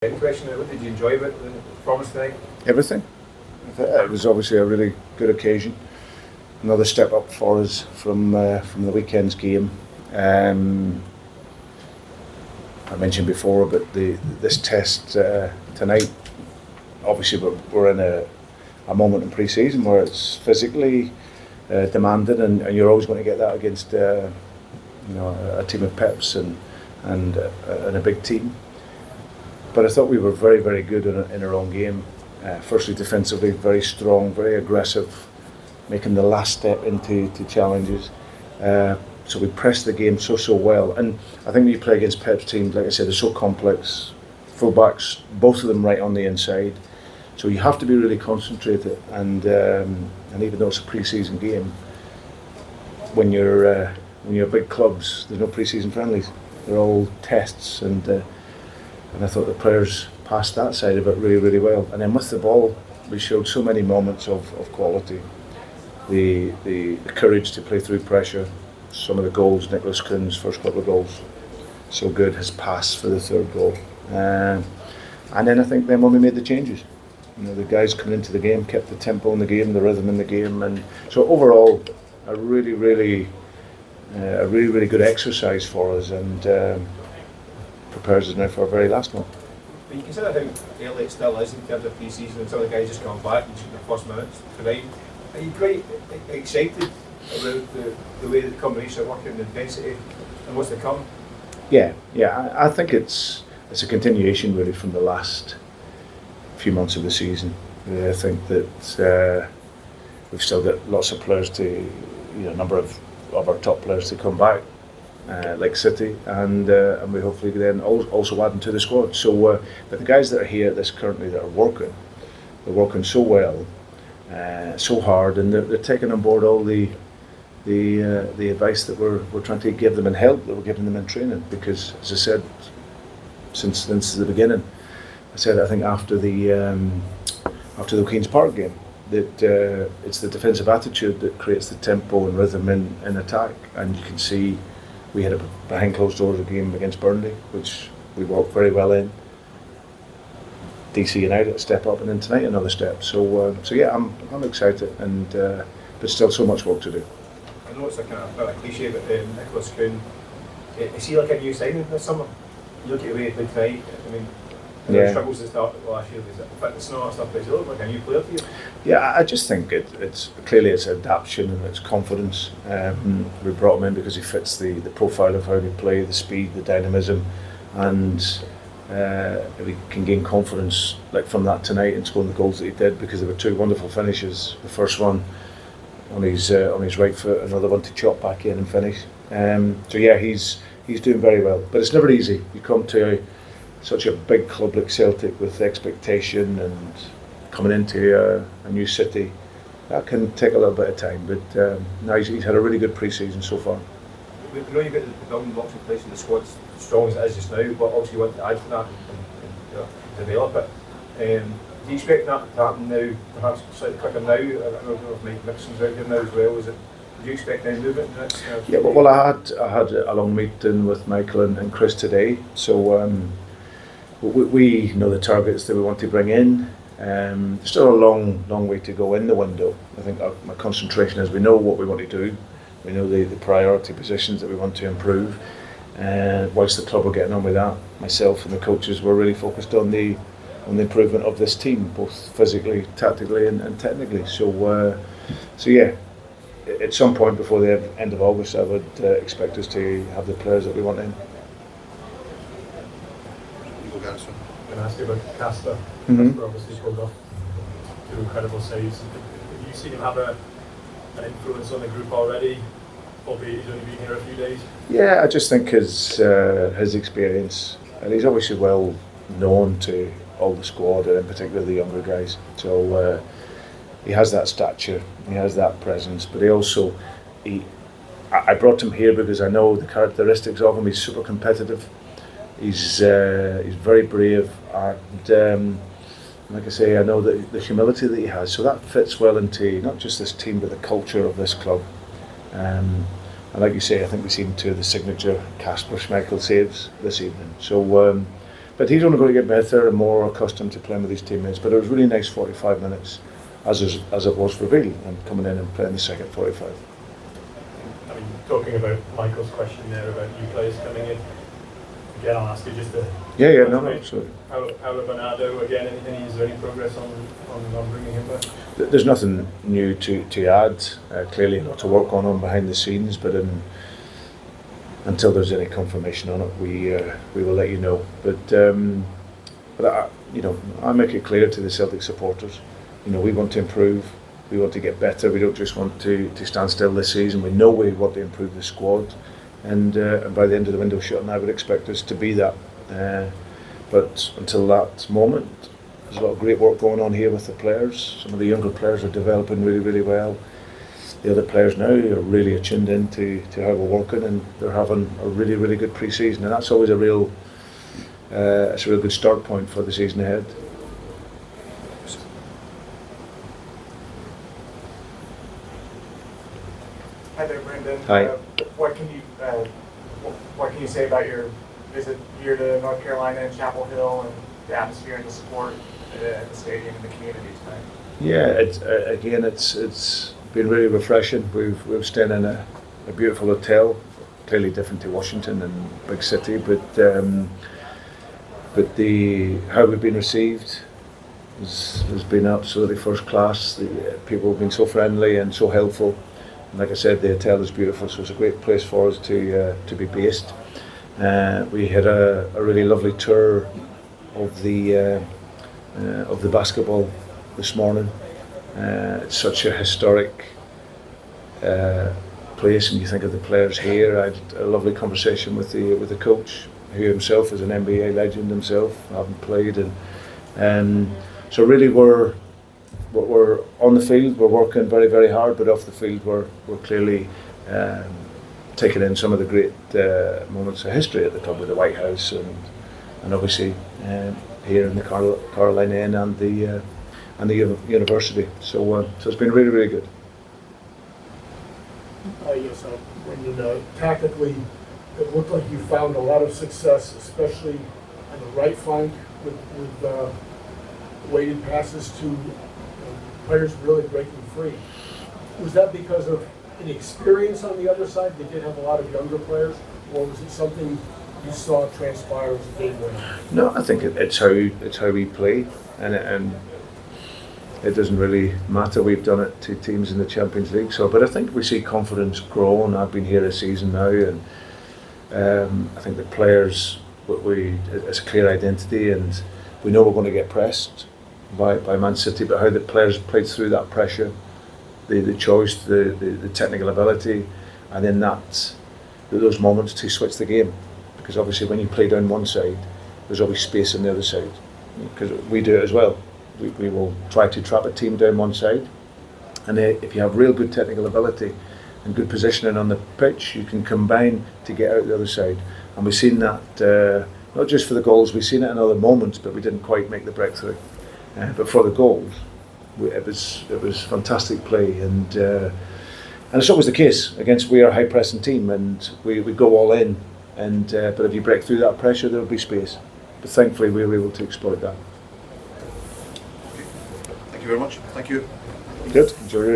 Question: what did you enjoy about the performance tonight? Everything. It was obviously a really good occasion. Another step up for us from the weekend's game. I mentioned before about this test tonight. Obviously, we're in a moment in pre-season where it's physically demanded, and you're always going to get that against a team of Peps and a big team. But I thought we were very, very good in our own game. Firstly, defensively, very strong, very aggressive, making the last step into challenges. So we pressed the game so well. And I think when you play against Pep's teams, like I said, they're so complex. Fullbacks, both of them right on the inside. So you have to be really concentrated. And even though it's a pre-season game, when you're big clubs, there's no pre-season friendlies. They're all tests, and I thought the players passed that side of it really, really well. And then with the ball, we showed so many moments of quality. The courage to play through pressure. Some of the goals, Nicolas Kuhn's first couple of goals, so good. His pass for the third goal. And then I think when we made the changes, the guys coming into the game kept the tempo in the game, the rhythm in the game. And so overall, a really, really good exercise for us, and prepares us now for our very last one. But you consider how early it still is in terms of pre-season, and some of the guys just come back and shoot their first minutes tonight. Are you quite excited about the way that the combination of working and intensity and what's to come? Yeah. I think it's a continuation really from the last few months of the season. I think that we've still got lots of players a number of our top players to come back. Like City, and we hopefully then also adding to the squad. So, but the guys that are here currently that are they're working so well, so hard, and they're taking on board all the advice that we're trying to give them and help that we're giving them in training. Because, as I said, since the beginning, I think after the Queen's Park game, that it's the defensive attitude that creates the tempo and rhythm in attack, and you can see. We had a behind closed doors game against Burnley, which we worked very well in. DC United step up, and then tonight another step. So yeah, I'm excited, and but still so much work to do. I know it's a kind of cliche, but Nicolas Kuhn, is he like a new signing this summer? You look at the way he played tonight. I mean, the struggles at the start last year, is it fitness and all that stuff? But does he look like a new player to you? Yeah, I just think it's clearly it's adaptation and it's confidence. We brought him in because he fits the profile of how we play, the speed, the dynamism, and if he can gain confidence like from that tonight and scoring the goals that he did, because there were two wonderful finishes. The first one on his right foot, another one to chop back in and finish. So yeah, he's doing very well, but it's never easy. You come to such a big club like Celtic with expectation and coming into a new city, that can take a little bit of time, but no, he's had a really good pre-season so far. We know you've got the building blocks in place and the squad's strong as it is just now, but obviously you want to add to that and develop it. Do you expect that to happen now, perhaps slightly quicker now? I don't know if Mike Nixon's out here now as well. Do you expect any movement in the next? Yeah, well, I had a long meeting with Michael and Chris today, so we know the targets that we want to bring in. Still a long way to go in the window. I think my concentration is we know what we want to do, we know the priority positions that we want to improve, and whilst the club are getting on with that, myself and the coaches were really focused on the improvement of this team, both physically, tactically and technically. So yeah, at some point before the end of August I would expect us to have the players that we want in. I'm going to ask you about Casper. Casper obviously pulled off two incredible saves. Have you seen him have an influence on the group already, albeit he's only been here a few days? Yeah, I just think his experience, and he's obviously well known to all the squad and in particular the younger guys. So he has that stature, he has that presence, but I brought him here because I know the characteristics of him. He's super competitive. He's very brave, and like I say, I know that the humility that he has, so that fits well into not just this team but the culture of this club. And like you say, I think we've seen two of the signature Casper Schmeichel saves this evening. So but he's only going to get better and more accustomed to playing with his teammates. But it was really nice 45 minutes, as it was for Bill, and coming in and playing the second 45. I mean, talking about Michael's question there about new players coming in, again, I'll ask you just to... No, absolutely. How about Bernardo, again, is there any progress on bringing him back? There's nothing new to add. Clearly a lot to work on behind the scenes, but until there's any confirmation on it, we will let you know. But I make it clear to the Celtic supporters, we want to improve, we want to get better. We don't just want to stand still this season. We know we want to improve the squad, and by the end of the window shutting, I would expect us to be that. But until that moment, there's a lot of great work going on here with the players. Some of the younger players are developing really, really well. The other players now are really attuned in to how we're working, and they're having a really, really good pre-season, and that's always it's a real good start point for the season ahead. Hi there, Brendan. Hi. What can you say about your visit here to North Carolina and Chapel Hill, and the atmosphere and the support at the stadium and the community tonight? Yeah, it's been really refreshing. We've stayed in a beautiful hotel, clearly different to Washington and big city, but how we've been received has been absolutely first class. The people have been so friendly and so helpful. And like I said, the hotel is beautiful, so it's a great place for us to be based. We had a really lovely tour of the basketball this morning. It's such a historic place, and you think of the players here. I had a lovely conversation with the coach, who himself is an NBA legend himself, having played, and so really we're on the field, we're working very, very hard, but off the field we're clearly taking in some of the great moments of history at the club, with the White House and obviously here in the Carolina Inn and the university. So it's been really, really good. Yes, Brendan, tactically, it looked like you found a lot of success, especially on the right flank with weighted passes to players really breaking free. Was that because of any experience on the other side? They did have a lot of younger players, or was it something you saw transpire as a game winner? No, I think it's how we play, and it doesn't really matter. We've done it to teams in the Champions League, but I think we see confidence grow, and I've been here a season now, and I think the players, it's a clear identity, and we know we're going to get pressed by Man City, but how the players played through that pressure, the choice, the technical ability, and then those moments to switch the game, because obviously when you play down one side, there's always space on the other side, because we do it as well. We will try to trap a team down one side, and if you have real good technical ability and good positioning on the pitch, you can combine to get out the other side. And we've seen that not just for the goals, we've seen it in other moments, but we didn't quite make the breakthrough. But for the goals, it was fantastic play, and it's always the case against we are a high pressing team, and we go all in, and but if you break through that pressure, there will be space. But thankfully, we were able to exploit that. Thank you very much. Thank you. Good. Enjoy your